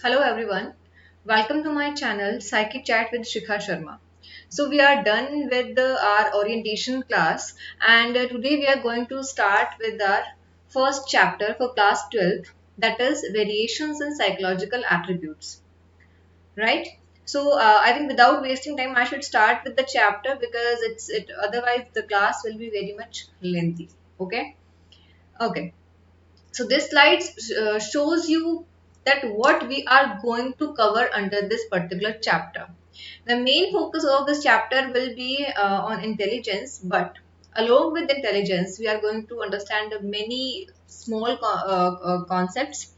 Hello everyone, welcome to my channel Psychic Chat with Shikha Sharma. So we are done with our orientation class and today we are going to start with our first chapter for class 12, that is variations in psychological attributes, right? So I think without wasting time I should start with the chapter because otherwise the class will be very much lengthy. Okay. So this slide shows you that what we are going to cover under this particular chapter. The main focus of this chapter will be on intelligence, but along with intelligence, we are going to understand many small concepts.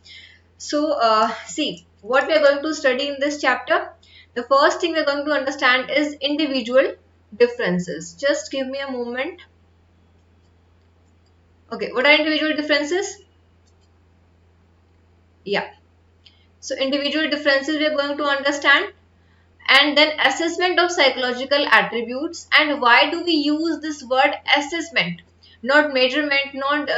So, see what we are going to study in this chapter. The first thing we are going to understand is individual differences. Just give me a moment. Okay, what are individual differences? Yeah. So individual differences we are going to understand, and then assessment of psychological attributes. And why do we use this word assessment, not measurement, not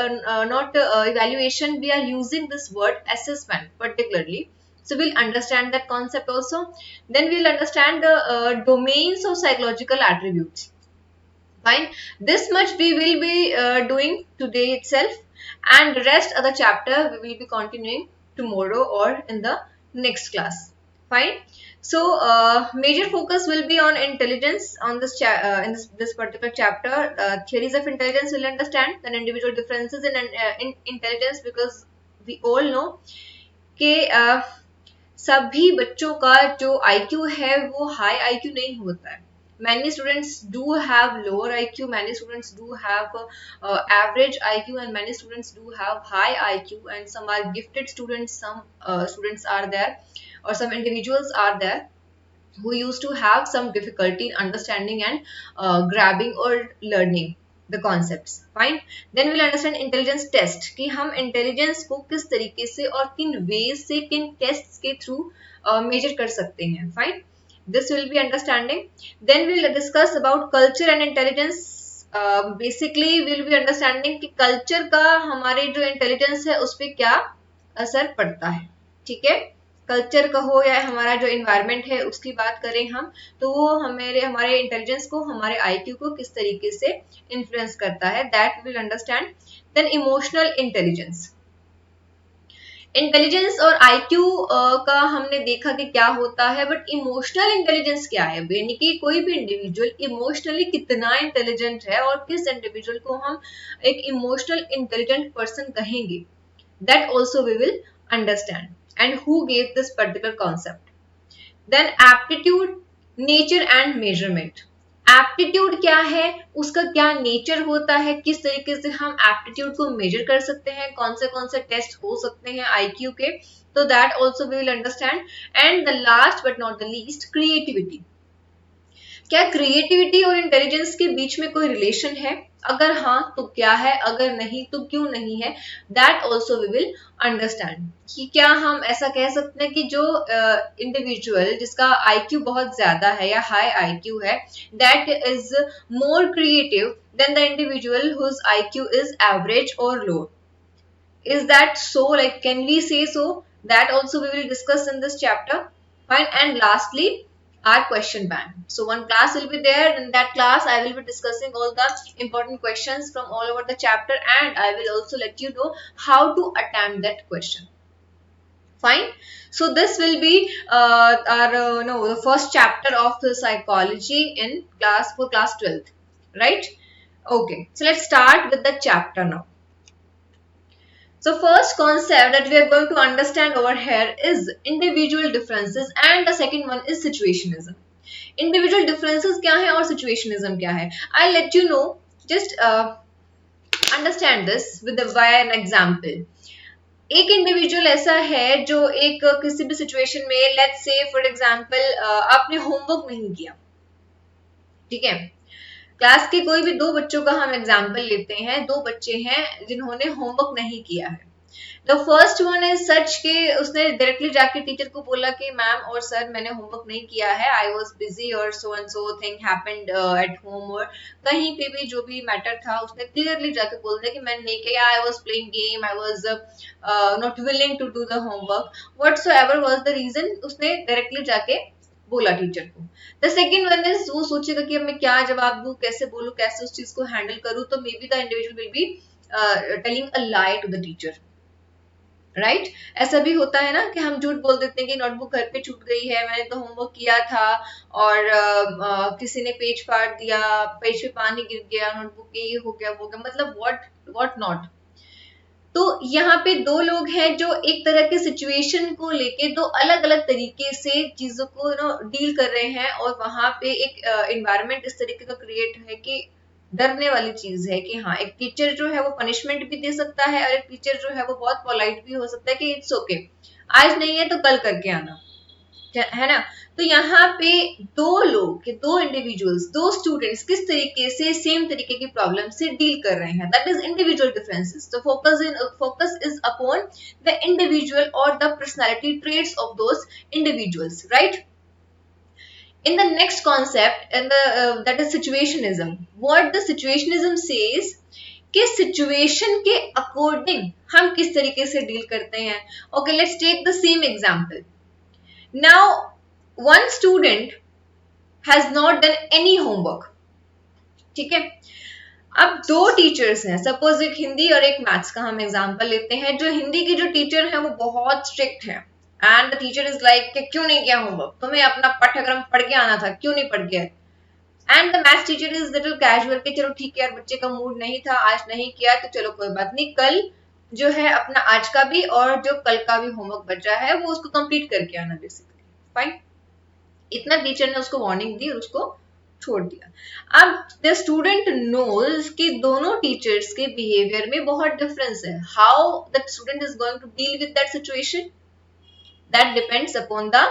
evaluation? We are using this word assessment particularly. So we'll understand that concept also. Then we'll understand the domains of psychological attributes. Fine. This much we will be doing today itself, and the rest of the chapter we will be continuing tomorrow or in the next class. Fine. So major focus will be on intelligence on in this particular chapter. Theories of intelligence will understand, then individual differences in intelligence, because we all know कि सभी बच्चों का जो IQ है वो high IQ नहीं होता है. Many students do have lower IQ, many students do have average IQ, and many students do have high IQ, and some are gifted students, some students are there, or some individuals are there who used to have some difficulty in understanding and grabbing or learning the concepts. Fine. Then we'll understand intelligence test कि हम intelligence को किस तरीके से और किन ways से किन tests के through measure कर सकते हैं. Fine. This will be understanding. Then we'll discuss about culture and intelligence. Basically we'll be understanding कि culture का हमारे जो intelligence है उस पर क्या असर पड़ता है. ठीक है. कल्चर कहो या हमारा जो इन्वायरमेंट है उसकी बात करें हम, तो वो हमारे इंटेलिजेंस को, हमारे आईक्यू को किस तरीके से इन्फ्लुएंस करता है, that will understand. Then emotional intelligence. Intelligence और आईक्यू का हमने देखा कि क्या होता है, बट इमोशनल इंटेलिजेंस क्या है, यानी कि कोई भी इंडिविजुअल इमोशनली कितना इंटेलिजेंट है और किस इंडिविजुअल को हम एक इमोशनल इंटेलिजेंट पर्सन कहेंगे, that also we will understand, and who gave this particular concept. Then aptitude, nature and measurement. Aptitude क्या है, उसका क्या नेचर होता है, किस तरीके से हम एप्टीट्यूड को मेजर कर सकते हैं, कौन से टेस्ट हो सकते हैं आईक्यू के, तो that also we will understand. And the last but not the least, creativity. क्या क्रिएटिविटी और इंटेलिजेंस के बीच में कोई रिलेशन है, अगर हाँ तो क्या है, अगर नहीं तो क्यों नहीं है, that also we will understand. कि क्या हम ऐसा कह सकते हैं कि जो इंडिविजुअल जिसका आईक्यू बहुत ज्यादा है या हाई आईक्यू है, that is more creative than the individual whose IQ is average और low. Is that so? Like, can we say so? That also we will discuss in this chapter. Fine. And lastly, our question bank. So one class will be there. In that class, I will be discussing all the important questions from all over the chapter, and I will also let you know how to attempt that question. Fine. So this will be the first chapter of the psychology in class 12th, right? Okay. So let's start with the chapter now. So first concept that we are going to understand over here is individual differences, and the second one is situationism. Individual differences क्या है और situationism क्या है? I'll let you know. Just understand this with via an example. एक individual ऐसा है जो एक किसी भी सिचुएशन में, लेट्स से फॉर एग्जांपल आपने होमवर्क नहीं किया, ठीक है. क्लास के कोई भी दो बच्चों का हम एग्जाम्पल लेते हैं. दो बच्चे हैं जिन्होंने होमवर्क नहीं किया है. The first one is such के उसने डायरेक्टली जाके टीचर को बोला कि मैम और सर मैंने होमवर्क नहीं किया है, आई वॉज बिजी और so and so thing happened at home, और कहीं पे भी जो भी मैटर था उसने क्लियरली जाके बोल दिया कि मैंने नहीं किया, I was playing game, I was not willing to do the homework, whatsoever was the reason, उसने डायरेक्टली जाके बोला टीचर को। द सेकेंड वन इज वो सोचेगा कि अब मैं क्या जवाब दूं, कैसे बोलूं, कैसे उस चीज को हैंडल करूं, तो may be the individual will be telling a lie to the teacher, right ऐसा भी होता है ना कि हम झूठ बोल देते हैं कि नोटबुक घर पे छूट गई है, मैंने तो होमवर्क किया था, और किसी ने पेज फाड़ दिया, पेज पे पानी गिर गया, नोटबुक ये हो गया वो गया, मतलब व्हाट नॉट। तो यहाँ पे दो लोग हैं जो एक तरह के सिचुएशन को लेके दो अलग अलग तरीके से चीजों को डील कर रहे हैं, और वहां पे एक एनवायरनमेंट इस तरीके का क्रिएट है कि डरने वाली चीज है कि हाँ एक टीचर जो है वो पनिशमेंट भी दे सकता है, और एक टीचर जो है वो बहुत पोलाइट भी हो सकता है कि इट्स ओके, आज नहीं है तो कल करके आना, है ना। तो यहाँ पे दो लोग के दो इंडिविजुअल्स दो स्टूडेंट्स किस तरीके से सेम तरीके की प्रॉब्लम से डील कर रहे हैं, दैट इज इंडिविजुअल डिफरेंसेस। तो focus is upon the individual और the personality traits of those individuals, right. In the next concept, and that is situationism. What the situationism says कि situation के according हम किस तरीके से डील करते हैं। Okay, let's take the same example. Now, one student has not done any homework. ठीक है, अब दो टीचर्स हैं, सपोज एक हिंदी और एक मैथ्स का हम एग्जांपल लेते हैं। जो हिंदी की जो टीचर है वो बहुत स्ट्रिक्ट है, and the teacher is like कि क्यों नहीं किया होमवर्क, तुम्हें अपना पाठ्यक्रम पढ़ के आना था, क्यों नहीं पढ़ के आए। And the maths teacher is little casual कि चलो ठीक है यार, बच्चे का मूड नहीं था, आज नहीं किया तो चलो कोई बात नहीं, कल जो है अपना आज का भी और जो कल का भी होमवर्क बचा है वो उसको कंप्लीट करके आना, बेसिकली फाइन। इतना टीचर ने उसको वार्निंग दी और उसको छोड़ दिया। अब द स्टूडेंट नोज कि दोनों टीचर्स के बिहेवियर में बहुत डिफरेंस है। How the student is going to deal with that situation, that depends upon the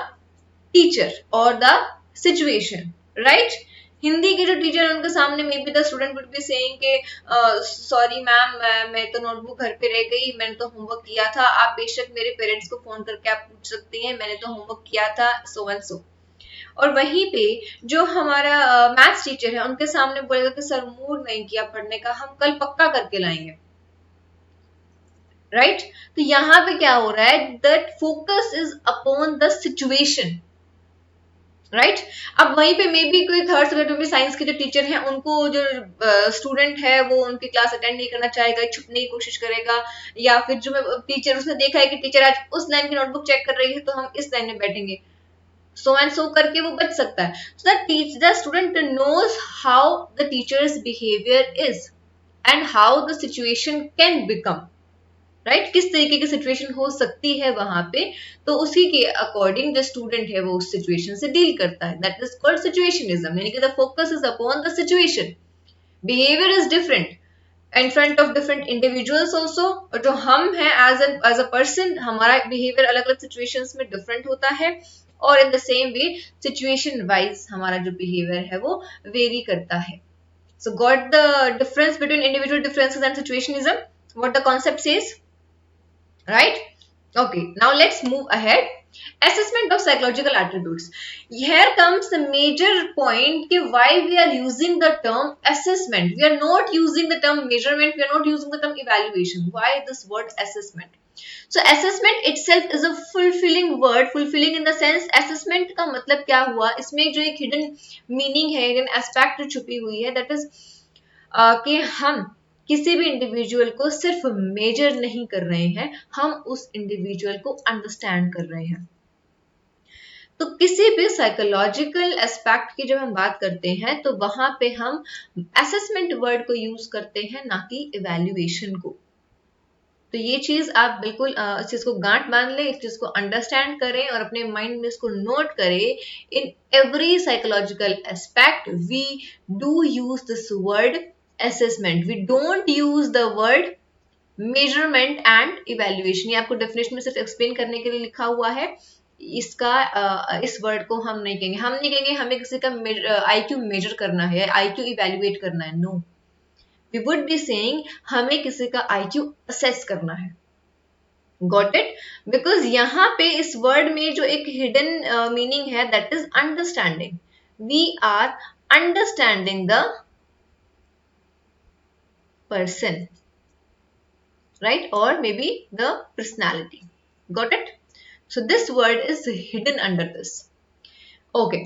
teacher और द सिचुएशन, राइट। हिंदी के जो टीचर है उनके सामने may be the student would be saying के सॉरी मैम, मैं तो नोटबुक घर पे रह गई, मैंने तो होमवर्क किया था, आप बेशक मेरे पेरेंट्स को फोन करके आप पूछ सकती हैं, मैंने तो होमवर्क किया था, सो एंड सो। और वहीं पे जो हमारा मैथ्स टीचर है उनके सामने बोलेगा कि सर मूड नहीं किया पढ़ने का, हम कल पक्का करके लाएंगे, राइट। तो यहाँ पे क्या हो रहा है, that focus is upon the situation, right. अब वहीं पे मे बी कोई थर्ड सब्जेक्ट में भी साइंस के जो टीचर हैं उनको जो स्टूडेंट है वो उनकी क्लास अटेंड नहीं करना चाहेगा, छुपने की कोशिश करेगा, या फिर जो टीचर उसने देखा है कि टीचर आज उस लाइन की नोटबुक चेक कर रही है तो हम इस लाइन में बैठेंगे, so and so करके वो बच सकता है। So the student knows how the teacher's behavior is and how the situation can become, right? किस तरीके की सिचुएशन हो सकती है वहां पे, तो उसी के अकॉर्डिंग जो स्टूडेंट है वो उस सिचुएशन से डील करता है, दैट इज कॉल्ड सिचुएशनिज्म, यानी कि the focus is upon the situation, behaviour is different in front of different individuals also, और जो हम हैं as a person हमारा बिहेवियर अलग अलग सिचुएशंस में डिफरेंट होता है, और in the same way situation wise हमारा जो बिहेवियर है वो वेरी करता है। So got the difference between individual differences and situationism, what the concept says, right? Okay, now let's move ahead. Assessment of psychological attributes. Here comes the major point कि why we are using the term assessment. We are not using the term measurement. We are not using the term evaluation. Why this word assessment? So assessment itself is a fulfilling word. Fulfilling in the sense assessment का मतलब क्या हुआ? इसमें जो एक hidden meaning है, hidden aspect जो छुपी हुई है, that is कि हम किसी भी इंडिविजुअल को सिर्फ मेजर नहीं कर रहे हैं, हम उस इंडिविजुअल को अंडरस्टैंड कर रहे हैं। तो किसी भी साइकोलॉजिकल एस्पेक्ट की जब हम बात करते हैं तो वहां पे हम असेसमेंट वर्ड को यूज करते हैं, ना कि इवैल्यूएशन को। तो ये चीज आप बिल्कुल इस चीज को गांठ बांध लें, इस चीज को अंडरस्टैंड करें और अपने माइंड में इसको नोट करें। In every psychological aspect we do use this word assessment, we don't use the word measurement and evaluation। ये आपको डेफिनेशन में सिर्फ एक्सप्लेन करने के लिए लिखा हुआ है, इसका इस वर्ड को हम नहीं कहेंगे। हम नहीं कहेंगे हमें किसी का IQ मेजर करना है, IQ इवेल्युएट करना है, no, we would be saying हमें किसी का IQ असेस करना है, गॉट इट? बिकॉज यहाँ पे इस वर्ड में जो एक हिडन मीनिंग है that is understanding. We are understanding the person, right? Or maybe the personality. Got it? So this word is hidden under this. Okay.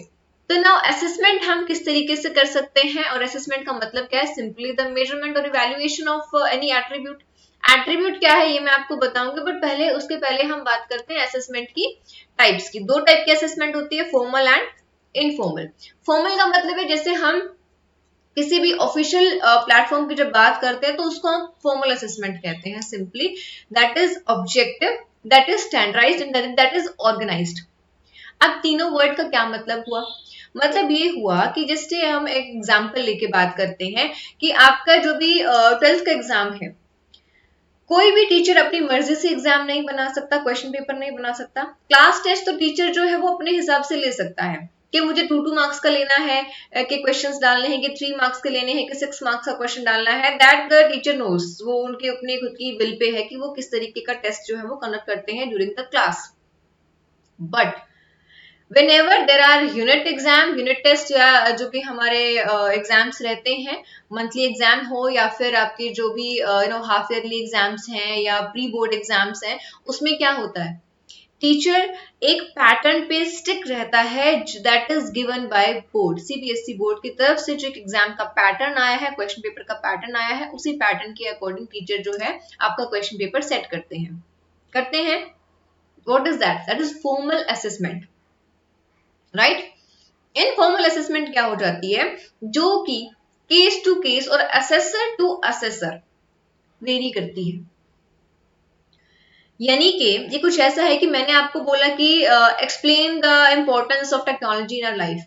तो नाउ असेसमेंट हम किस तरीके से कर सकते हैं, और असेसमेंट का मतलब क्या है? सिंपली द मेजरमेंट और evaluation of any attribute. Attribute क्या है ये मैं आपको बताऊंगी, बट पहले उसके पहले हम बात करते हैं असेसमेंट की टाइप्स की. दो टाइप की असेसमेंट होती है, फॉर्मल एंड इनफॉर्मल. फॉर्मल का मतलब है जैसे हम किसी भी ऑफिशियल प्लेटफॉर्म की जब बात करते हैं तो उसको हम फॉर्मल असेसमेंट कहते हैं. Simply that is objective, that is standardized and that is organized. अब तीनों वर्ड का क्या मतलब हुआ? मतलब ये हुआ कि जैसे हम एक एग्जांपल लेके बात करते हैं कि आपका जो भी 12th का एग्जाम है, कोई भी टीचर अपनी मर्जी से एग्जाम नहीं बना सकता, क्वेश्चन पेपर नहीं बना सकता. क्लास टेस्ट तो टीचर जो है वो अपने हिसाब से ले सकता है कि मुझे 2 मार्क्स का लेना है, कि क्वेश्चंस डालने हैं, कि 3 मार्क्स के लेने हैं, कि 6 मार्क्स का क्वेश्चन डालना है. That the teacher knows. वो उनके अपने खुद की विल पे है कि वो किस तरीके का टेस्ट जो है वो कंडक्ट करते हैं during the class. But whenever there are unit test या जो कि हमारे एग्जाम्स रहते हैं, मंथली एग्जाम हो या फिर आपके जो भी हाफ ईयरली एग्जाम्स हैं या प्री बोर्ड एग्जाम्स हैं, उसमें क्या होता है? टीचर एक पैटर्न पे स्टिक रहता है that is given by board. CBSE board की तरफ से जो एक एग्जाम का पैटर्न आया है, क्वेश्चन पेपर का पैटर्न आया है, उसी पैटर्न के अकॉर्डिंग टीचर जो है आपका क्वेश्चन पेपर सेट करते हैं. What is that? That is formal assessment, right? Informal assessment क्या हो जाती है? जो कि केस टू केस और असेसर टू असेसर वेरी करती है. यानी कि ये कुछ ऐसा है कि मैंने आपको बोला कि explain the importance of technology in our life.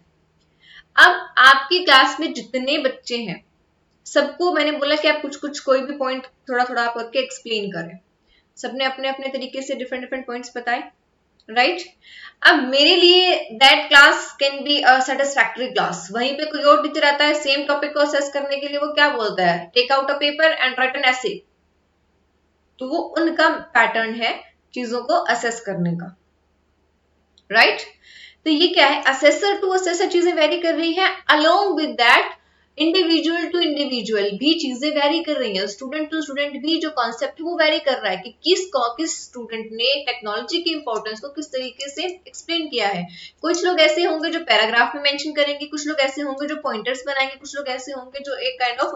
अब आपकी क्लास में जितने बच्चे हैं सबको मैंने बोला कि आप कुछ कुछ कोई भी पॉइंट थोड़ा थोड़ा आप करके एक्सप्लेन करें. सबने अपने अपने तरीके से डिफरेंट डिफरेंट पॉइंट्स बताए, राइट? अब मेरे लिए that class can be a satisfactory class. वहीं पे कोई और टीचर आता है सेम टॉपिक को असेस करने के लिए, वो क्या बोलता है? Take out a paper and write an essay. तो वो उनका पैटर्न है चीजों को असेस करने का, राइट? तो ये क्या है? असेसर टू असेसर चीजें वेरी कर रही है. Along with that individual to individual भी चीजें वेरी कर रही है. स्टूडेंट टू स्टूडेंट भी जो कॉन्सेप्ट है वो वेरी कर रहा है कि किस स्टूडेंट ने टेक्नोलॉजी की इंपॉर्टेंस को किस तरीके से एक्सप्लेन किया है. कुछ लोग ऐसे होंगे जो पैराग्राफ में मेंशन करेंगे, कुछ लोग ऐसे होंगे जो पॉइंटर्स बनाएंगे, कुछ लोग ऐसे होंगे जो एक काइंड ऑफ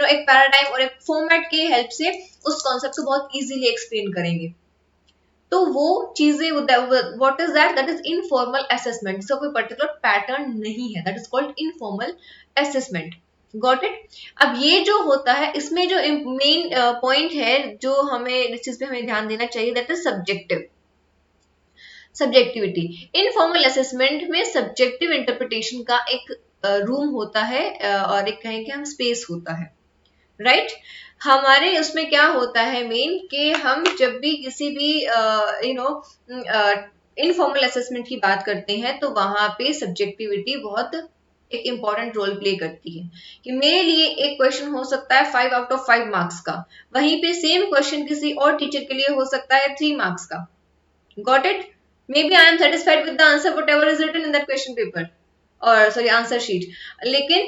एक पैराडाइम और एक फॉर्मेट के हेल्प से उस कॉन्सेप्ट को बहुत इजीली एक्सप्लेन करेंगे. तो वो चीजें what is that is informal assessment. इसका कोई पर्टिकुलर पैटर्न नहीं है, that is called informal assessment. Got it? अब ये जो होता है इसमें जो मेन पॉइंट है जो हमें जिस चीज पे हमें ध्यान देना चाहिए, that is subjectivity. Informal assessment में सब्जेक्टिव इंटरप्रिटेशन का एक रूम होता है और एक कहें कि हम स्पेस होता है, राइट? हमारे उसमें क्या होता है मेन कि हम जब भी किसी भी इनफॉर्मल असेसमेंट की बात करते हैं तो वहां पे सब्जेक्टिविटी बहुत एक इंपॉर्टेंट रोल प्ले करती है. कि मेरे लिए एक क्वेश्चन हो सकता है 5 आउट ऑफ 5 मार्क्स का, वहीं पे सेम क्वेश्चन किसी और टीचर के लिए हो सकता है 3 मार्क्स का. Got it? May be I am satisfied with the answer whatever is written in that question paper और सॉरी आंसर शीट, लेकिन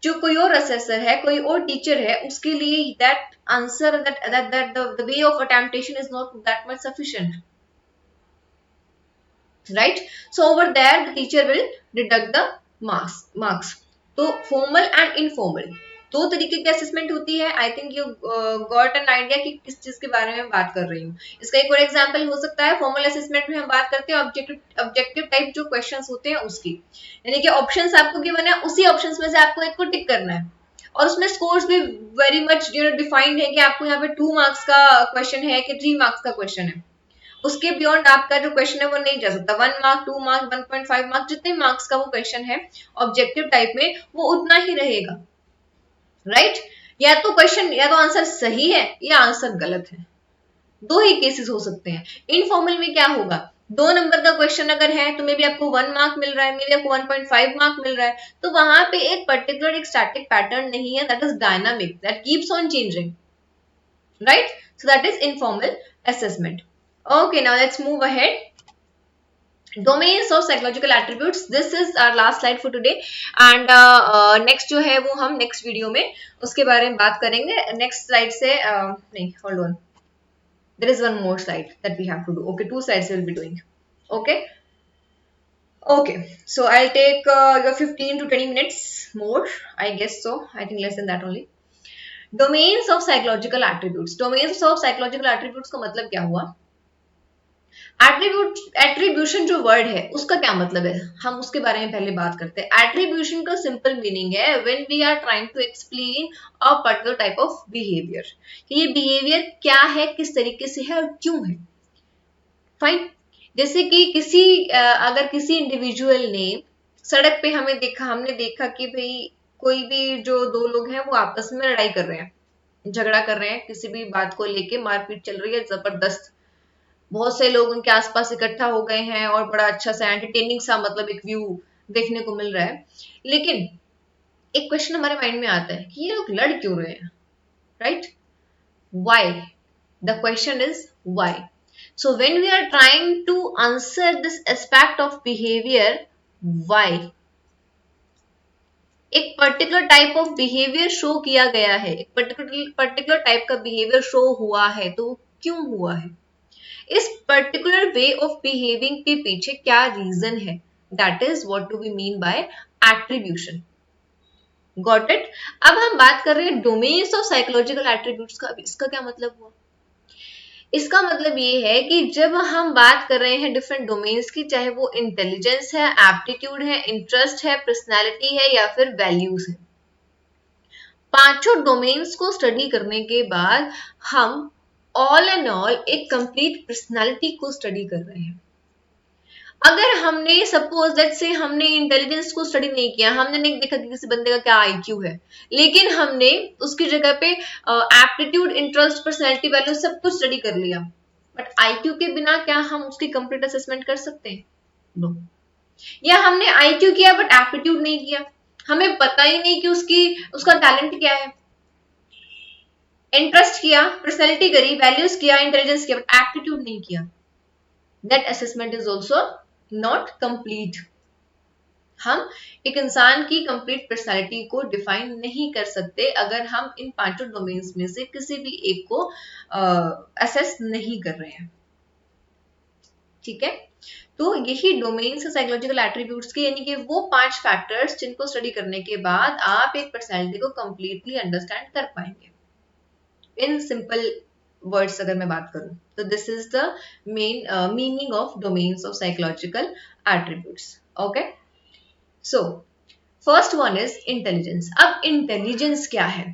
जो कोई और असेसर है, कोई और टीचर है, उसके लिए that answer that the way of attemptation is not that much sufficient, right? So over there the teacher will deduct the marks. तो फॉर्मल एंड इनफॉर्मल दो तरीके की असेसमेंट होती है. I think you got an idea कि किस चीज के बारे में बात कर रही हूँ. इसका एक और एग्जांपल हो सकता है, फॉर्मल असेसमेंट में हम बात करते हैं ऑब्जेक्टिव टाइप जो क्वेश्चंस होते हैं उसकी. यानी कि ऑप्शंस आपको गिवन है, उसी ऑप्शंस में से आपको एक को टिक करना है और उसमें स्कोर्स भी वेरी मच डिफाइंड है कि आपको यहाँ पे 2 मार्क्स का क्वेश्चन है कि 3 मार्क्स का क्वेश्चन है. उसके बियॉन्ड आपका जो क्वेश्चन है वो नहीं जा सकता. 1 मार्क, 2 मार्क, 1.5 मार्क, जितने मार्क्स का वो क्वेश्चन है ऑब्जेक्टिव टाइप में वो उतना ही रहेगा, राइट? या तो क्वेश्चन या तो आंसर सही है या आंसर गलत है, दो ही केसेस हो सकते हैं. इनफॉर्मल में क्या होगा? 2 नंबर का क्वेश्चन अगर है तो मे बी आपको 1 मार्क मिल रहा है, मे बी आपको 1.5 मार्क मिल रहा है. तो वहां पे एक पर्टिकुलर एक स्टैटिक पैटर्न नहीं है, that is dynamic, that keeps on changing, right? So that is informal assessment. Okay, now let's move ahead. Domains of psychological attributes. This is our last slide for today. And next जो है वो हम next video में उसके बारे में बात करेंगे. Next slide से नहीं, hold on. There is one more slide that we have to do. Okay, 2 slides we will be doing. Okay. Okay, so I'll take your 15 to 20 minutes more. I guess so. I think less than that only. Domains of psychological attributes. Domains of psychological attributes का मतलब क्या हुआ? Attribution जो word है उसका क्या मतलब है, हम उसके बारे में पहले बात करते हैं. एट्रीब्यूशन का सिंपल मीनिंग है when we are trying to explain a particular type of behaviour. ये बिहेवियर क्या है, किस तरीके से है और क्यों है. फाइन. जैसे कि अगर किसी इंडिविजुअल ने सड़क पे हमने देखा कि भाई कोई भी जो दो लोग हैं वो आपस में लड़ाई कर रहे हैं, झगड़ा कर रहे हैं, किसी भी बात को लेके मारपीट चल रही है जबरदस्त. बहुत से लोग उनके आसपास इकट्ठा हो गए हैं और बड़ा अच्छा सा एंटरटेनिंग सा मतलब एक व्यू देखने को मिल रहा है. लेकिन एक क्वेश्चन हमारे माइंड में आता है कि ये लोग लड़ क्यों रहे हैं, right? Why? The question is why. So when we are trying to answer this aspect of behaviour, why, एक particular type of behaviour show किया गया है, एक पर्टिकुलर टाइप का बिहेवियर शो हुआ है, तो क्यों हुआ है, इस पर्टिकुलर वे ऑफ बिहेविंग के पीछे क्या रीजन है, that is what do we mean by attribution. Got it? अब हम बात कर रहे हैं डोमेन्स ऑफ साइकोलॉजिकल एट्रीब्यूट्स का. इसका क्या मतलब हुआ? इसका मतलब ये है कि जब हम बात कर रहे हैं डिफरेंट डोमेन्स की, चाहे वो इंटेलिजेंस है, एप्टीट्यूड है, इंटरेस्ट है, पर्सनैलिटी है या फिर वैल्यूज है, पांचों डोमेन्स को स्टडी करने के बाद हम ऑल एंड ऑल एक कंप्लीट पर्सनालिटी को स्टडी कर रहे हैं. अगर हमने सपोज दैट से हमने इंटेलिजेंस को स्टडी नहीं किया, हमने नहीं देखा कि किसी बंदे का क्या आईक्यू है, लेकिन हमने उसकी जगह पे एप्टीट्यूड, इंटरेस्ट, पर्सनैलिटी, वैल्यू सब कुछ स्टडी कर लिया, बट आईक्यू के बिना क्या हम उसकी कंप्लीट असेसमेंट कर सकते हैं? नो. या हमने आईक्यू किया बट एप्टीट्यूड नहीं किया, हमें पता ही नहीं कि उसका टैलेंट क्या है. इंटरेस्ट किया, पर्सनैलिटी करी, वैल्यूज किया, इंटेलिजेंस किया, बट एप्टीट्यूड नहीं किया, that assessment is also not complete. हम एक इंसान की कंप्लीट पर्सनैलिटी को डिफाइन नहीं कर सकते अगर हम इन पांचों डोमेन्स में से किसी भी एक को असेस नहीं कर रहे हैं. ठीक है, तो यही डोमेन्स साइकोलॉजिकल एट्रीब्यूट्स के, यानी कि वो 5 फैक्टर्स जिनको स्टडी करने के बाद आप एक पर्सनैलिटी को कंप्लीटली अंडरस्टैंड कर पाएंगे. इन सिंपल वर्ड्स अगर मैं बात करूं तो this is the main meaning of domains of psychological attributes. Okay, so first one is intelligence. अब इंटेलिजेंस क्या है?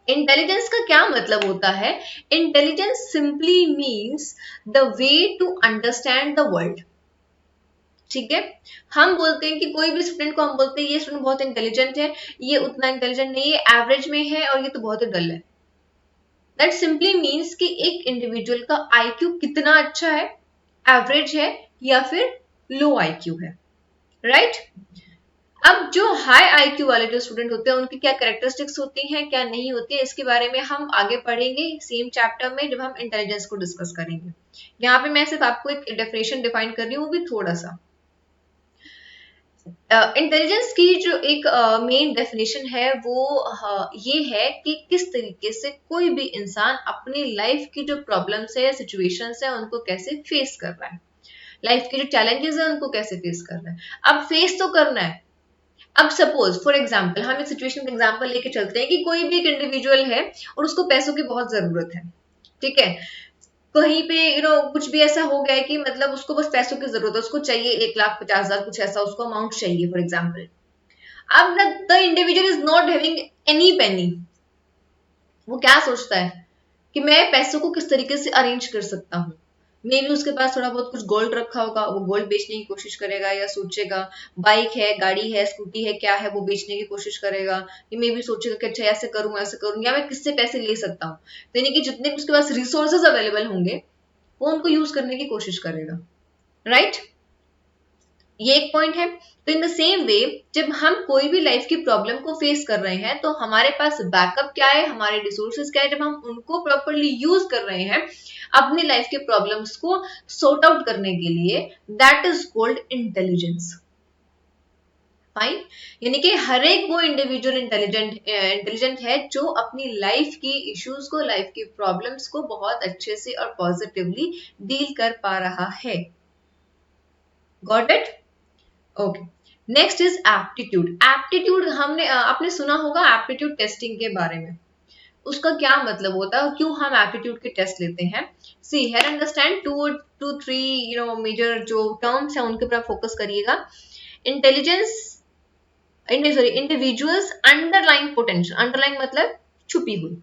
इंटेलिजेंस का क्या मतलब होता है? Intelligence simply means the way to understand the world. ठीक है, हम बोलते हैं कि कोई भी स्टूडेंट को हम बोलते हैं ये स्टूडेंट बहुत इंटेलिजेंट है, ये उतना इंटेलिजेंट नहीं है, एवरेज में है और ये तो बहुत ही डल है. दैट सिंपली मीन्स कि एक इंडिविजुअल का आईक्यू कितना अच्छा है, एवरेज है या फिर लो आईक्यू है, राइट? अब जो हाई आईक्यू वाले जो स्टूडेंट होते हैं उनकी क्या कैरेक्टरिस्टिक्स होती हैं, क्या नहीं होती है, इसके बारे में हम आगे पढ़ेंगे सेम चैप्टर में जब हम इंटेलिजेंस को डिस्कस करेंगे. यहाँ पे मैं सिर्फ आपको एक डेफिनेशन डिफाइन कर रही हूँ, वो भी थोड़ा सा. इंटेलिजेंस की जो एक मेन डेफिनेशन है वो ये है कि किस तरीके से कोई भी इंसान अपनी लाइफ की जो प्रॉब्लम्स है, सिचुएशंस है, उनको कैसे फेस कर रहा है, लाइफ के जो चैलेंजेस है उनको कैसे फेस कर रहा है. अब फेस तो करना है. अब सपोज फॉर एग्जाम्पल हम एक सिचुएशन का एग्जाम्पल लेके चलते हैं कि कोई भी एक इंडिविजुअल है और उसको पैसों की बहुत जरूरत है. ठीक है, कहीं पे कुछ भी ऐसा हो गया है कि मतलब उसको बस पैसों की जरूरत है, उसको चाहिए 1,50,000 कुछ ऐसा उसको अमाउंट चाहिए फॉर एग्जाम्पल. अब the individual is not having any penny. वो क्या सोचता है कि मैं पैसों को किस तरीके से अरेंज कर सकता हूँ. मे भी उसके पास थोड़ा बहुत कुछ गोल्ड रखा होगा, वो गोल्ड बेचने की कोशिश करेगा या सोचेगा बाइक है, गाड़ी है, स्कूटी है, क्या है वो बेचने की कोशिश करेगा. ये मे भी सोचेगा कि अच्छा ऐसे करूं या मैं किससे पैसे ले सकता हूँ. यानी कि जितने उसके पास रिसोर्सेज अवेलेबल होंगे वो उनको यूज करने की कोशिश करेगा, राइट? ये एक पॉइंट है। तो इन द सेम वे जब हम कोई भी लाइफ की प्रॉब्लम को फेस कर रहे हैं तो हमारे पास बैकअप क्या है, हमारे रिसोर्सेज क्या है, जब हम उनको प्रॉपरली यूज कर रहे हैं अपनी लाइफ के प्रॉब्लम्स को सॉर्ट आउट करने के लिए, that is called intelligence. Fine. यानी कि हर एक वो इंडिविजुअल इंटेलिजेंट है जो अपनी लाइफ की इश्यूज को, लाइफ की प्रॉब्लम्स को बहुत अच्छे से और पॉजिटिवली डील कर पा रहा है। Got it? Okay. Next is aptitude. Aptitude हमने आपने सुना होगा एप्टीट्यूड टेस्टिंग के बारे में। उसका क्या मतलब होता है, क्यों हम एप्टीट्यूड के टेस्ट लेते हैं? See here understand two three major जो टर्म्स है उनके ऊपर फोकस करिएगा। Intelligence, sorry, individual's underlying potential. Underlying मतलब छुपी हुई,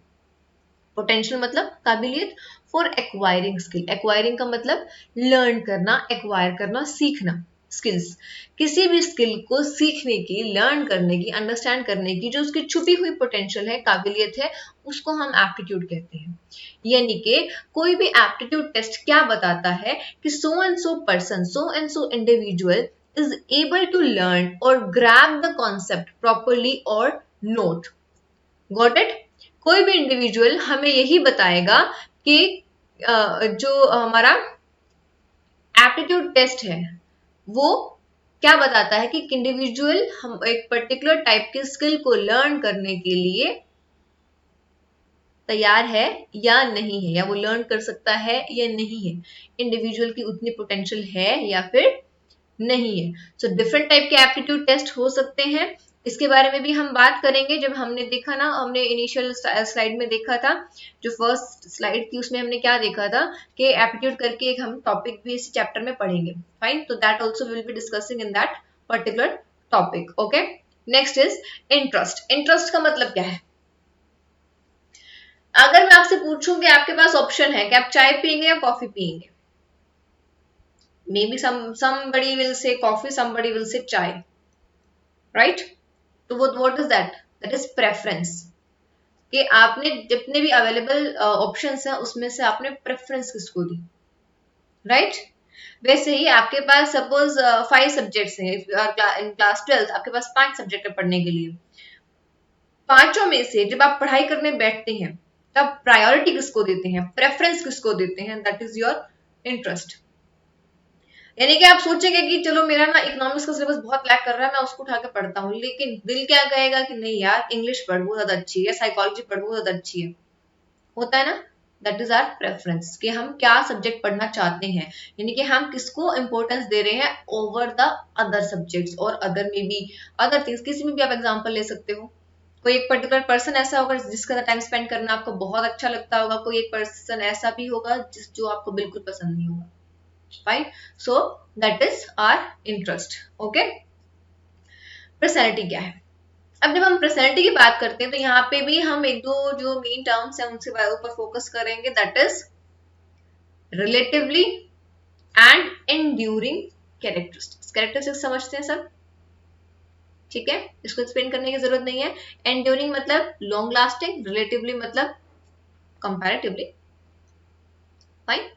पोटेंशियल मतलब काबिलियत, फॉर एक्वायरिंग स्किल। एक्वायरिंग का मतलब लर्न करना, एक्वायर करना, सीखना, स्किल्स। किसी भी स्किल को सीखने की, लर्न करने की, अंडरस्टैंड करने की जो उसकी छुपी हुई पोटेंशियल है, काबिलियत है, उसको हम एप्टीट्यूड कहते हैं। यानी कि कोई भी एप्टीट्यूड टेस्ट क्या बताता है कि so and so person, so and so individual is able to learn or grab the concept properly or not. Got it? कोई भी इंडिविजुअल हमें यही बताएगा कि जो हमारा एप्टीट्यूड टेस्ट है वो क्या बताता है कि इंडिविजुअल हम एक पर्टिकुलर टाइप के स्किल को लर्न करने के लिए तैयार है या नहीं है, या वो लर्न कर सकता है या नहीं है, इंडिविजुअल की उतनी पोटेंशियल है या फिर नहीं है। सो डिफरेंट टाइप के एप्टीट्यूड टेस्ट हो सकते हैं, इसके बारे में भी हम बात करेंगे। जब हमने देखा ना, हमने इनिशियल स्लाइड में देखा था, जो फर्स्ट स्लाइड थी उसमें हमने क्या देखा था कि एप्टीट्यूड करके एक हम टॉपिक भी इस चैप्टर में पढ़ेंगे। फाइन, तो that also will be discussing in that particular topic. Okay. Next is interest. Interest का मतलब क्या है? अगर मैं आपसे पूछूं कि आपके पास ऑप्शन है कि आप चाय पियेंगे या कॉफी पियेंगे, maybe somebody will say coffee, somebody will say chai, right? तो what is that? That is preference। कि आपने जितने भी अवेलेबल ऑप्शंस हैं उसमें से आपने प्रेफरेंस किसको दी, राइट? वैसे ही आपके पास सपोज 5 सब्जेक्ट्स हैं इन क्लास 12, आपके पास 5 सब्जेक्ट है पढ़ने के लिए। पांचों में से जब आप पढ़ाई करने बैठते हैं तब प्रायोरिटी किसको देते हैं, प्रेफरेंस किसको देते हैं? That is your interest. यानी कि आप सोचेंगे कि चलो मेरा ना इकोनॉमिक्स का सिलेबस बहुत लैक कर रहा है, मैं उसको उठा के पढ़ता हूँ, लेकिन दिल क्या कहेगा कि नहीं यार इंग्लिश पढ़, वो ज्यादा अच्छी है, साइकोलॉजी पढ़, वो ज्यादा अच्छी है। होता है ना? दैट इज आवर प्रेफरेंस कि हम क्या सब्जेक्ट पढ़ना चाहते हैं, यानी कि हम किसको इंपॉर्टेंस दे रहे हैं ओवर द अदर सब्जेक्ट्स और अदर में भी अदर थिंग्स। किसी में भी आप एग्जाम्पल ले सकते हो। कोई एक पर्टिकुलर पर्सन ऐसा होगा जिसका टाइम स्पेंड करना आपको बहुत अच्छा लगता होगा, कोई एक पर्सन ऐसा भी होगा जो आपको बिल्कुल पसंद नहीं होगा। Fine, so that is our interest. Okay. Personality क्या है? अब जब हम पर्सनैलिटी की बात करते हैं तो यहाँ पे भी हम एक दो जो मेन टर्म्स हैं उनसे ऊपर फोकस करेंगे, that is relatively and enduring characteristics. Characteristics समझते हैं सब? ठीक है, इसको एक्सप्लेन करने की जरूरत नहीं है। एंड्यूरिंग मतलब लॉन्ग लास्टिंग, रिलेटिवली मतलब कंपैरेटिवली। फाइन।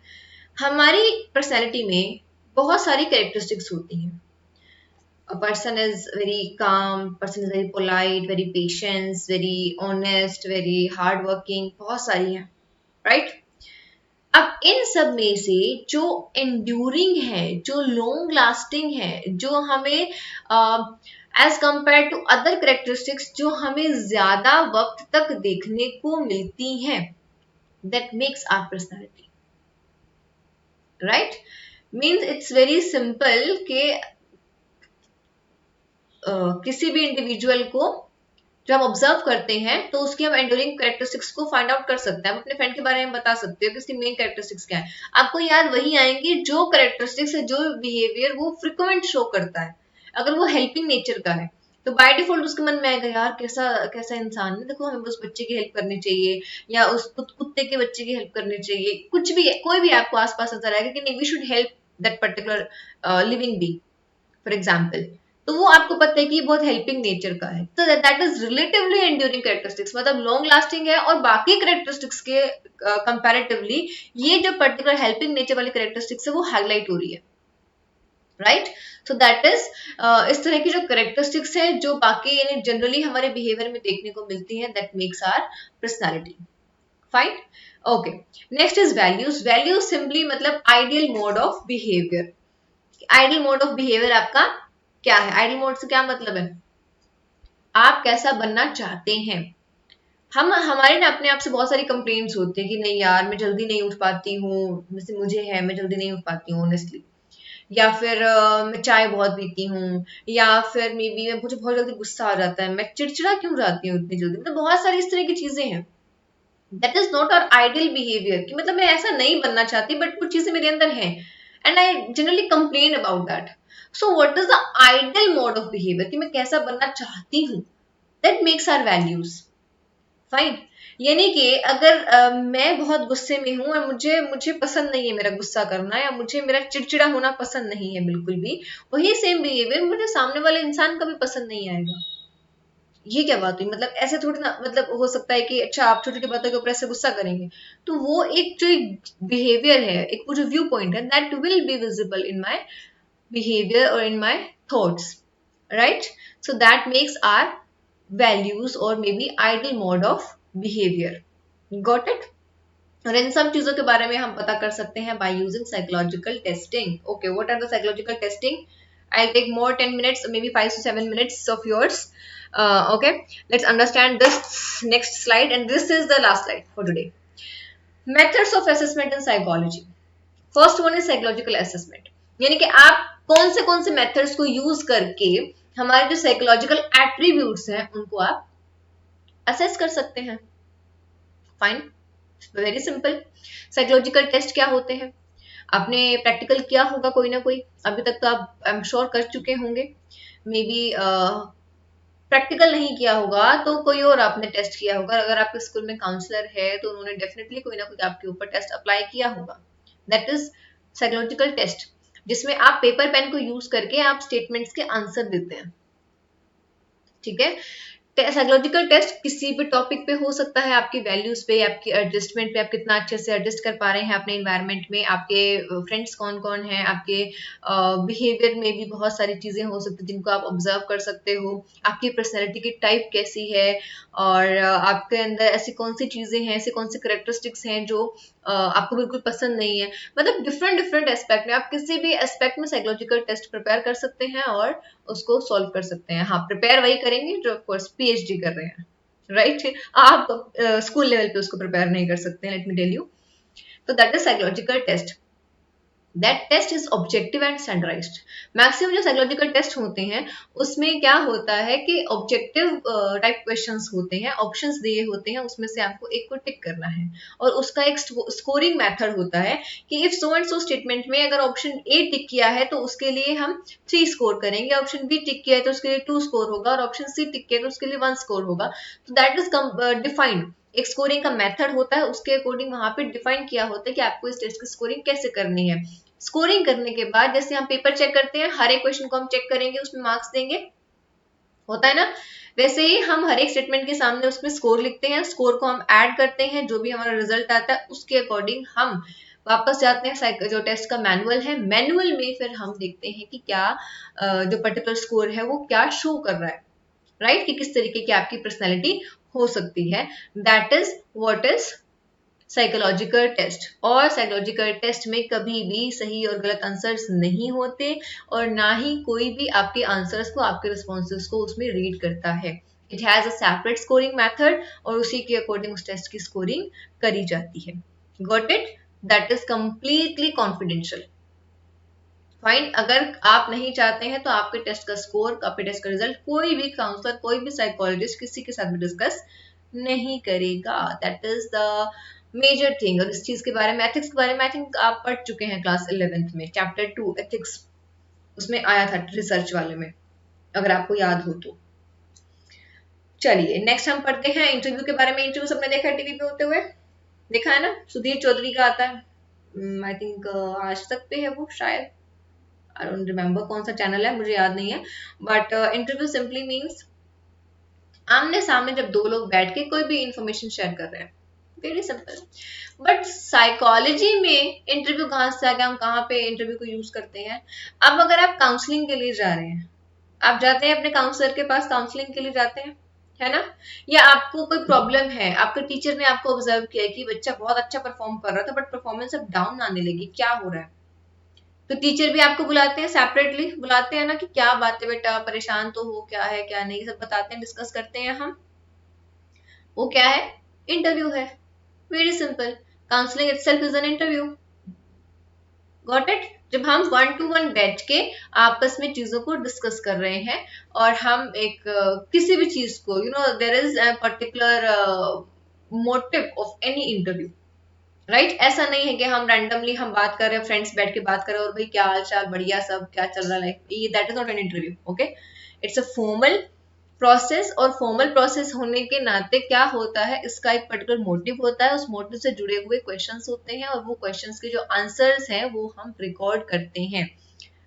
हमारी पर्सनैलिटी में बहुत सारी कैरेक्टरिस्टिक्स होती हैं। A person is very calm, person is very polite, very patient, very honest, very hardworking, बहुत सारी हैं, right? अब इन सब में से जो enduring है, जो long lasting है, जो हमें as compared to other characteristics जो हमें ज्यादा वक्त तक देखने को मिलती हैं, that makes our personality, right? Means it's very simple कि किसी भी इंडिविजुअल को जब हम ऑब्जर्व करते हैं तो उसकी हम एंडोरिंग कैरेक्टरिस्टिक्स को फाइंड आउट कर सकते हैं। हम अपने फ्रेंड के बारे में बता सकते हो कि उसकी मेन कैरेक्टरिस्टिक्स क्या है। आपको याद वही आएंगे जो कैरेक्टरिस्टिक्स है, जो बिहेवियर वो फ्रिक्वेंट शो करता है। अगर वो हेल्पिंग नेचर का है तो बाय डिफॉल्ट उसके मन में आएगा यार कैसा कैसा इंसान है, देखो हमें उस बच्चे की हेल्प करनी चाहिए या उस कुत्ते के बच्चे की हेल्प करनी चाहिए। कुछ भी कोई भी आपको आसपास नजर आएगा कि नहीं, we should help that particular living being for example. तो वो आपको पता है कि बहुत हेल्पिंग नेचर का है, तो that is relatively enduring characteristics, मतलब लॉन्ग लास्टिंग है और बाकी कैरेक्टरिस्टिक्स के कंपैरेटिवली ये जो पर्टिकुलर हेल्पिंग नेचर वाली कैरेक्टरिस्टिक्स है वो हाईलाइट हो रही है। राइट। सो दैट इज इस तरह की जो करेक्टरिस्टिक्स है जो बाकी यानी जनरली हमारे बिहेवियर में देखने को मिलती है, that makes our personality. Fine, okay. Next is values. Values simply मतलब ideal mode of behaviour. Ideal mode of behaviour आपका क्या है? आइडियल मोड से क्या मतलब है? आप कैसा बनना चाहते हैं? हम हमारे ना अपने आप से बहुत सारी कंप्लेंट्स होती है कि नहीं यार मैं जल्दी नहीं उठ पाती हूँ, जैसे मुझे है मैं जल्दी नहीं उठ पाती हूँ ऑनेस्टली, या फिर मैं चाय बहुत पीती हूँ, या फिर मे बी मैं मुझे बहुत जल्दी गुस्सा आ जाता है, मैं चिड़चिड़ा क्यों जाती हूँ इतनी जल्दी, मतलब बहुत सारी इस तरह की चीजें हैं। That is not our ideal behaviour कि मतलब मैं ऐसा नहीं बनना चाहती बट कुछ चीजें मेरे अंदर हैं and I generally complain about that. So what is the ideal mode of behaviour कि मैं कैसा बनना चाहती हूँ, that makes our values. Fine. यानी कि अगर मैं बहुत गुस्से में हूं और मुझे मुझे पसंद नहीं है मेरा गुस्सा करना, या मुझे मेरा चिड़चिड़ा होना पसंद नहीं है बिल्कुल भी, वही सेम बिहेवियर मुझे सामने वाले इंसान का भी पसंद नहीं आएगा। ये क्या बात हुई? मतलब ऐसे थोड़ी ना, मतलब हो सकता है कि अच्छा आप छोटी छोटी बातों के ऊपर ऐसे गुस्सा करेंगे, तो वो एक जो बिहेवियर है, एक वो जो व्यू पॉइंट है, that will be visible in my behavior or in my thoughts, right? So that makes our values or maybe ideal mode of behavior. Got it? और इन सब चीजों के बारे में हम पता कर सकते हैं by using psychological testing. Okay, what are the psychological testing? I'll take more 10 minutes or maybe 5 to 7 minutes of yours. Okay, let's understand this next slide, and this is the last slide for today. Methods of assessment in psychology. First one is psychological assessment, यानी कि आप कौन से methods को use करके हमारे जो psychological attributes हैं उनको आप असेस कर सकते हैं। Fine, very simple. Psychological test क्या होते हैं? आपने प्रैक्टिकल किया होगा कोई ना कोई, अभी तक तो आप आई एम श्योर कर चुके होंगे। मे बी प्रैक्टिकल नहीं किया होगा तो कोई और आपने टेस्ट किया होगा। अगर आपके स्कूल में काउंसलर है तो उन्होंने डेफिनेटली कोई ना कोई आपके ऊपर टेस्ट अप्लाई किया होगा। दैट इज साइकोलॉजिकल टेस्ट, जिसमें आप पेपर पेन को यूज करके आप स्टेटमेंट्स के आंसर देते हैं। ठीक है। साइकोलॉजिकल टेस्ट किसी भी टॉपिक पे हो सकता है, आपकी वैल्यूज पे, आपकी एडजस्टमेंट पे, आप कितना अच्छे से एडजस्ट कर पा रहे हैं अपने इन्वायरमेंट में, आपके फ्रेंड्स कौन कौन हैं, आपके बिहेवियर में भी बहुत सारी चीजें हो सकती हैं जिनको आप ऑब्जर्व कर सकते हो, आपकी पर्सनैलिटी की टाइप कैसी है, और आपके अंदर ऐसी कौन सी चीजें हैं, ऐसे कौन से करेक्टरिस्टिक्स हैं जो आपको बिल्कुल पसंद नहीं है। मतलब डिफरेंट डिफरेंट एस्पेक्ट में आप किसी भी एस्पेक्ट में साइकोलॉजिकल टेस्ट प्रिपेयर कर सकते हैं और उसको सॉल्व कर सकते हैं। हाँ, प्रिपेयर वही करेंगे जो ऑफकोर्स पीएचडी कर रहे हैं, राइट? आप स्कूल लेवल पे उसको प्रिपेयर नहीं कर सकते हैं, लेट मी टेल यू। तो that is psychological test. That test is objective and standardized. Maximum जो साइकोलॉजिकल टेस्ट होते हैं उसमें क्या होता है कि ऑब्जेक्टिव टाइप क्वेश्चंस होते हैं, ऑप्शंस दिए होते हैं, उसमें से आपको एक को टिक करना है, और उसका एक स्कोरिंग मेथड होता है कि if so and so statement में अगर ऑप्शन ए टिक किया है तो उसके लिए हम 3 स्कोर करेंगे, ऑप्शन बी टिक किया है तो उसके लिए 2 स्कोर होगा, और ऑप्शन सी टिक किया है तो उसके लिए 1 स्कोर होगा। तो दैट इज डिफाइंड। एक स्कोरिंग का मेथड होता है, उसके अकॉर्डिंग वहां पे डिफाइन किया होता है कि आपको इस टेस्ट की स्कोरिंग कैसे करनी है। स्कोरिंग करने के बाद जैसे हम पेपर चेक करते हैं, हर एक क्वेश्चन को हम चेक करेंगे, उसमें मार्क्स देंगे, होता है ना, वैसे ही हम हर एक स्टेटमेंट के सामने उसमें स्कोर लिखते हैं, स्कोर को हम ऐड करते हैं, जो भी हमारा रिजल्ट आता है उसके अकॉर्डिंग हम वापस जाते हैं जो टेस्ट का मैनुअल है, मैनुअल में फिर हम देखते हैं कि क्या जो पर्टिकुलर स्कोर है वो क्या शो कर रहा है, राइट? कि किस तरीके की आपकी पर्सनैलिटी हो सकती है। That is what is psychological test. और साइकोलॉजिकल टेस्ट में कभी भी सही और गलत आंसर्स नहीं होते, और ना ही कोई भी आपके आंसर्स को, आपके रिस्पॉन्सेस को उसमें रीड करता है। It has a separate scoring method, और उसी के अकॉर्डिंग उस टेस्ट की स्कोरिंग करी जाती है। Got it? That is completely confidential. Fine. अगर आप नहीं चाहते हैं तो आपके टेस्ट का स्कोर, आपके टेस्ट का रिजल्ट कोई भी काउंसलर, कोई भी साइकोलॉजिस्ट किसी के साथ भी डिस्कस नहीं करेगा। That is the major thing. और इस चीज के बारे में, एथिक्स के बारे में आई थिंक आप पढ़ चुके हैं क्लास 11th में, चैप्टर 2 एथिक्स, उसमें आया था रिसर्च वाले में, अगर आपको याद हो तो। चलिए नेक्स्ट हम पढ़ते हैं इंटरव्यू के बारे में। इंटरव्यू सबने देखा है टीवी पे होते हुए, देखा है ना? सुधीर चौधरी का आता है, आई थिंक आज तक पे है वो शायद, आई डोंट रिमेम्बर कौन सा चैनल है, मुझे याद नहीं है। बट इंटरव्यू सिंपली मीन्स आमने सामने जब दो लोग बैठ के कोई भी इंफॉर्मेशन शेयर कर रहे हैं, वेरी सिंपल। बट साइकोलॉजी में इंटरव्यू कहाँ से आ गया, हम कहाँ पे इंटरव्यू को यूज करते हैं? अब अगर आप काउंसलिंग के लिए जा रहे हैं, आप जाते हैं अपने काउंसलर के पास काउंसलिंग के लिए जाते हैं, है ना? या आपको कोई प्रॉब्लम है, आपके टीचर ने आपको ऑब्जर्व किया कि बच्चा बहुत अच्छा परफॉर्म कर रहा था बट परफॉर्मेंस अब डाउन आने लगी, क्या हो रहा है? तो टीचर भी आपको बुलाते हैं, सेपरेटली बुलाते हैं ना, कि क्या बात है बेटा, परेशान तो हो, क्या है क्या नहीं, सब बताते हैं, डिस्कस करते हैं हम। वो क्या है? इंटरव्यू है। Very simple. Counselling itself is an interview. Got it? जब हम 1 to 1 बैठ के आपस में चीजों को डिस्कस कर रहे हैं और हम एक किसी भी चीज को, there is a particular motive of any interview, right? ऐसा नहीं है कि हम रैंडमली हम बात कर रहे हैं, फ्रेंड्स बैठ के बात कर रहे हैं, और भाई क्या हाल चाल, बढ़िया, सब क्या चल रहा है लाइफ, ये that is not an interview. Okay, it's a formal process, और फॉर्मल प्रोसेस होने के नाते क्या होता है, इसका एक पर्टिकुलर मोटिव होता है, उस मोटिव से जुड़े हुए क्वेश्चंस होते हैं, और वो क्वेश्चंस के जो आंसर्स हैं वो हम रिकॉर्ड करते हैं।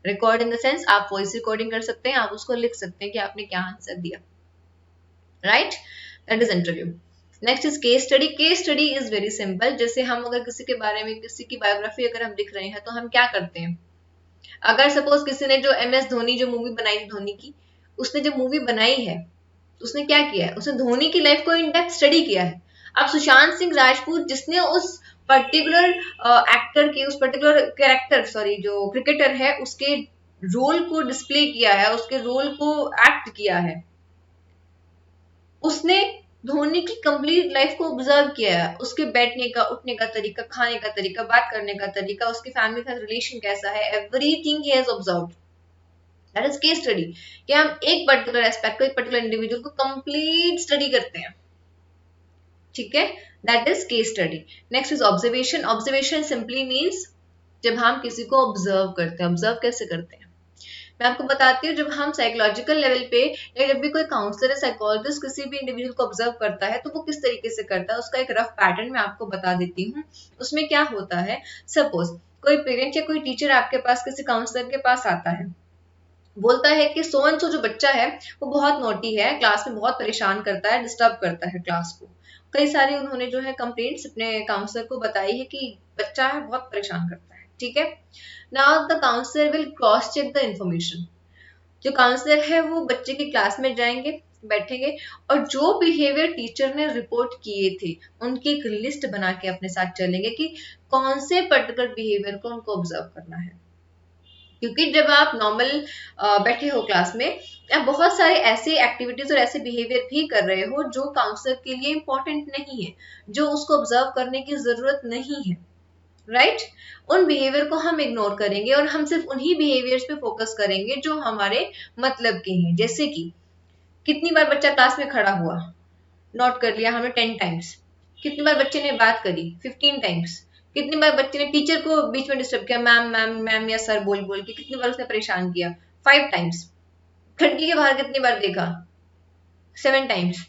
रिकॉर्ड इन द सेंस आप वॉइस रिकॉर्डिंग कर सकते हैं, आप उसको लिख सकते हैं कि आपने क्या आंसर दिया, right? That is interview. Next is case study. Case study is very simple. जैसे हम अगर किसी के बारे में, किसी की बायोग्राफी अगर हम लिख रहे हैं, तो हम क्या करते हैं? अगर सपोज किसी ने जो MS धोनी जो मूवी बनाई थी धोनी की, उसने जो मूवी बनाई है, उसने क्या किया है? उसने धोनी की लाइफ को इन डेप्थ स्टडी किया है। अब सुशांत सिंह राजपूत, जिसने उस पर्टिकुलर एक्टर के, उस पर्टिकुलर कैरेक्टर, सॉरी, जो क्रिकेटर है, उसके रोल को डिस्प्ले किया है, उसके रोल को एक्ट किया है, उसने धोनी की कंप्लीट लाइफ को ऑब्जर्व किया है, उसके बैठने का, उठने का तरीका, खाने का तरीका, बात करने का तरीका, उसकी फैमिली का रिलेशन कैसा है, everything he has observed. That is case study. कि हम एक पर्टिकुलर एस्पेक्ट को, एक पर्टिकुलर इंडिविजुअल को कंप्लीट स्टडी करते हैं, ठीक है? That is case study. Next is observation. Observation simply means जब हम किसी को ऑब्जर्व करते हैं। ऑब्जर्व कैसे करते हैं मैं आपको बताती हूँ। जब हम साइकोलॉजिकल लेवल पे, या जब भी कोई काउंसलर या साइकोलॉजिस्ट किसी भी इंडिविजुअल को ऑब्जर्व करता है, तो वो किस तरीके से करता है, उसका एक रफ पैटर्न मैं आपको बता देती हूँ। उसमें क्या होता है, सपोज कोई पेरेंट या कोई टीचर आपके पास किसी काउंसलर के पास आता है, बोलता है कि सो एंड सो जो बच्चा है वो बहुत नोटी है, क्लास में बहुत परेशान करता है, डिस्टर्ब करता है क्लास को। कई सारी उन्होंने जो है कंप्लेंट्स अपने काउंसलर को बताई है कि बच्चा है बहुत परेशान करता है, ठीक है? Now the counsellor will cross check the information. जो काउंसलर है वो बच्चे की क्लास में जाएंगे, बैठेंगे, और जो बिहेवियर टीचर ने रिपोर्ट किए थे उनकी एक लिस्ट बना के अपने साथ चलेंगे कि कौन से पर्टिकुलर बिहेवियर को उनको ऑब्जर्व करना है। क्योंकि जब आप नॉर्मल बैठे हो क्लास में, आप बहुत सारे ऐसे एक्टिविटीज और ऐसे बिहेवियर भी कर रहे हो जो काउंसलर के लिए इंपॉर्टेंट नहीं है, जो उसको ऑब्जर्व करने की जरूरत नहीं है, राइट? उन बिहेवियर को हम इग्नोर करेंगे और हम सिर्फ उन्हीं बिहेवियर्स पे फोकस करेंगे जो हमारे मतलब के हैं। जैसे कि कितनी बार बच्चा क्लास में खड़ा हुआ, नोट कर लिया हमने 10 टाइम्स। कितनी बार बच्चे ने बात करी, 15 टाइम्स। कितनी बार बच्चे ने टीचर को बीच में डिस्टर्ब किया, मैम मैम मैम या सर बोल बोल के, कितनी बार उसने परेशान किया, 5 टाइम्स। खिड़की के बाहर कितनी बार देखा, 7 टाइम्स।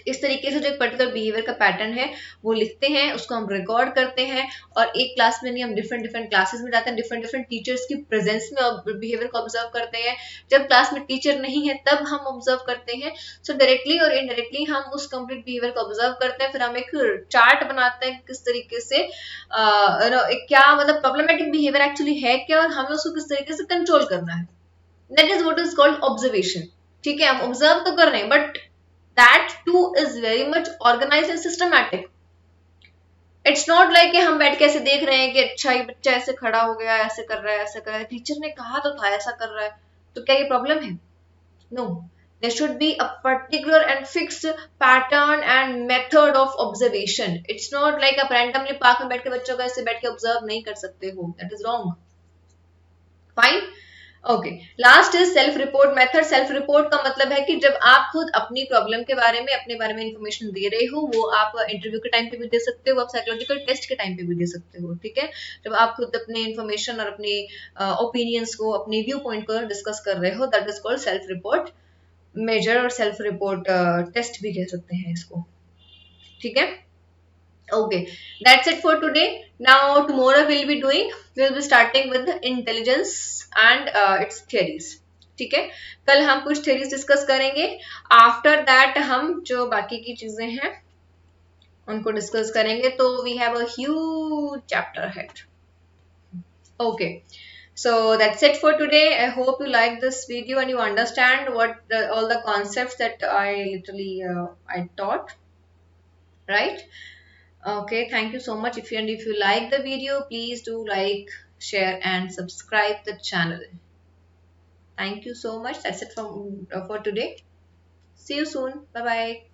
इस तरीके से जो एक पर्टिकुलर बिहेवियर का पैटर्न है वो लिखते हैं, उसको हम रिकॉर्ड करते हैं, और एक क्लास में नहीं, हम डिफरेंट डिफरेंट क्लासेस में जाते हैं, डिफरेंट डिफरेंट टीचर्स की प्रेजेंस में बिहेवियर को ऑब्जर्व करते हैं। जब क्लास में टीचर नहीं है तब हम ऑब्जर्व करते हैं। सो डायरेक्टली और इनडायरेक्टली हम उस कंप्लीट बिहेवियर को ऑब्जर्व करते हैं। फिर हम एक चार्ट बनाते हैं किस तरीके से क्या मतलब प्रॉब्लमेटिक बिहेवियर एक्चुअली है क्या, और हमें उसको किस तरीके से कंट्रोल करना है। That is what is called observation. ठीक है, हम ऑब्जर्व तो कर रहे हैं but that too is very much organized and systematic. It's not like कि हम बैठ के ऐसे देख रहे हैं कि अच्छा ये बच्चा ऐसे खड़ा हो गया, ऐसे कर रहा है, ऐसे कर रहा है, टीचर ने कहा तो था ऐसा कर रहा है, तो क्या ये प्रॉब्लम है? No, there should be a particular and fixed pattern and method of observation. It's not like आप randomly पार्क में बैठ के बच्चों को ऐसे बैठ के ऑब्जर्व नहीं कर सकते हो. That is wrong. Fine. Okay, last is self report method. Self report का मतलब है कि जब आप खुद अपनी प्रॉब्लम के बारे में, अपने बारे में इंफॉर्मेशन दे रहे हो, वो आप इंटरव्यू के टाइम पे भी दे सकते हो, आप साइकोलॉजिकल टेस्ट के टाइम पे भी दे सकते हो, ठीक है? जब आप खुद अपने इंफॉर्मेशन और अपने ओपिनियंस को, अपने व्यू पॉइंट को डिस्कस कर रहे हो, that is called self report measure, और सेल्फ रिपोर्ट टेस्ट भी कह सकते हैं इसको, ठीक है? Okay, that's it for today. Now tomorrow we'll be starting with the intelligence and its theories. ठीक है, कल हम कुछ theories डिस्कस करेंगे। आफ्टर दैट हम जो बाकी की चीजें हैं उनको डिस्कस करेंगे, तो we have a huge chapter head. Okay, so that's it for today. I hope you like this video and you understand what all the concepts that I literally I taught, right? Okay, thank you so much. If you like the video, please do like, share and subscribe the channel. Thank you so much. That's it from for today. See you soon. Bye bye.